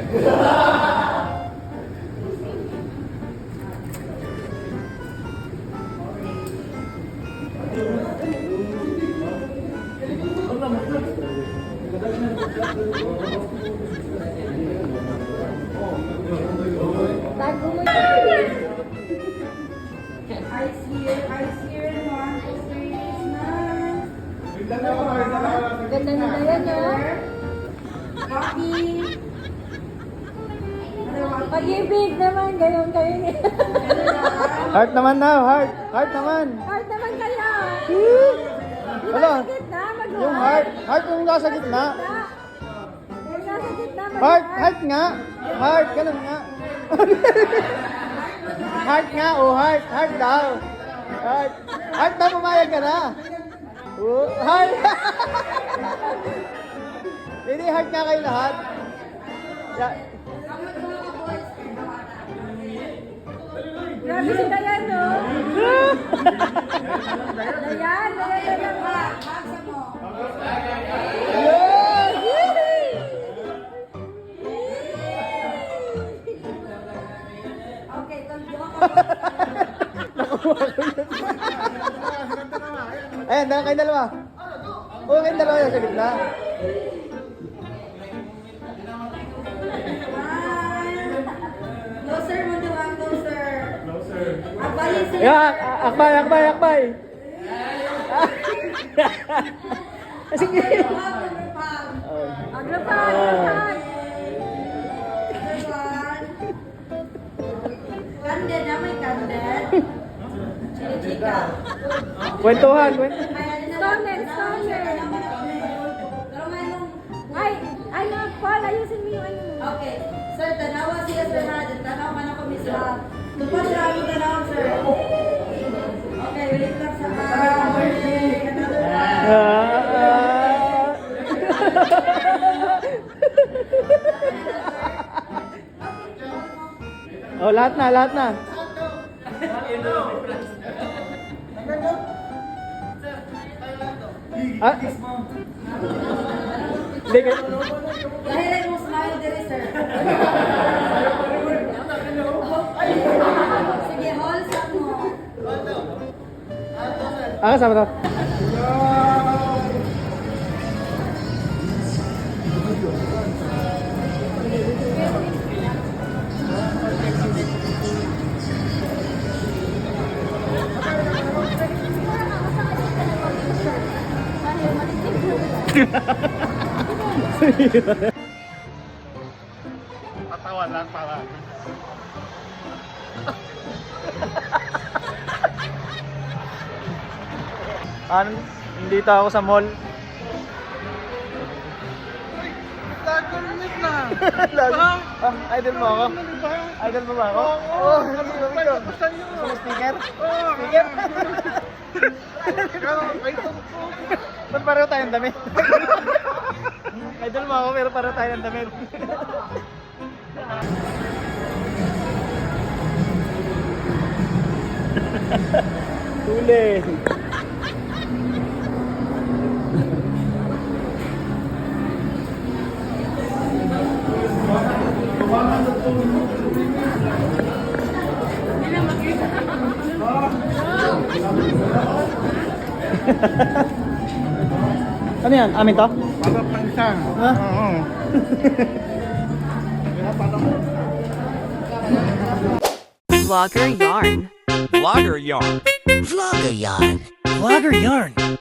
Ice here, ice here. 1, 2, 3, na. Ganda na yan, no? Coffee. Pag-ibig naman, gayon kayo niya. Heart naman now, heart. Heart naman. Heart naman kayo. Yung Wala. nasa gitna, mag-heart. Yung heart. Heart yung nasa gitna. Yung nasa gitna, mag-heart. Heart. Heart nga. Heart. Ganun nga. Heart nga. Oh, heart. Heart daw. Heart. Heart daw, pumayag ka na. Oh, heart. Hindi, heart nga kayo lahat. Yeah. Grabe si Dayan, no? Dayan, Dayan lang ba? Baksa mo. Yes! Okay, tulog ako. Ayan, dahil kayo dalawa. Oo, kayong dalawa yan sa gitna. Closer mo doon, closer. Abayin sila. Yeah, akbay, akbay, akbay. Sige. Aglapan, Kanded na may kanded. Chika. Kwentuhan, kwentuhan. Stoner, stoner. Ay, ano, Paul, ayusin mo yung ano mo. Okay. Sir, tanawa siya sir ha. Tanawa man ako miss ha. Tupad na ako tanawa sir. Okay, wait lang sa another one. Oh, lahat na, lahat na. Ah? Hindi ka. Dahil mo smile diri sir. Sige, hold sa mo. Ah, sama to. Patawa lang para. Ano? Nandito ako sa mall. Idol mo ako? Idol mo ba ako? Oo. Gusto sticker? Sticker? Ba't pareho tayong damit? Idol mo ako pero pareho tayong damit. Huli. Ano yan? Amin to? Para pang isang. Ha? Oo. Vlogger Yarn. Vlogger yarn. Vlogger yarn. Vlogger yarn.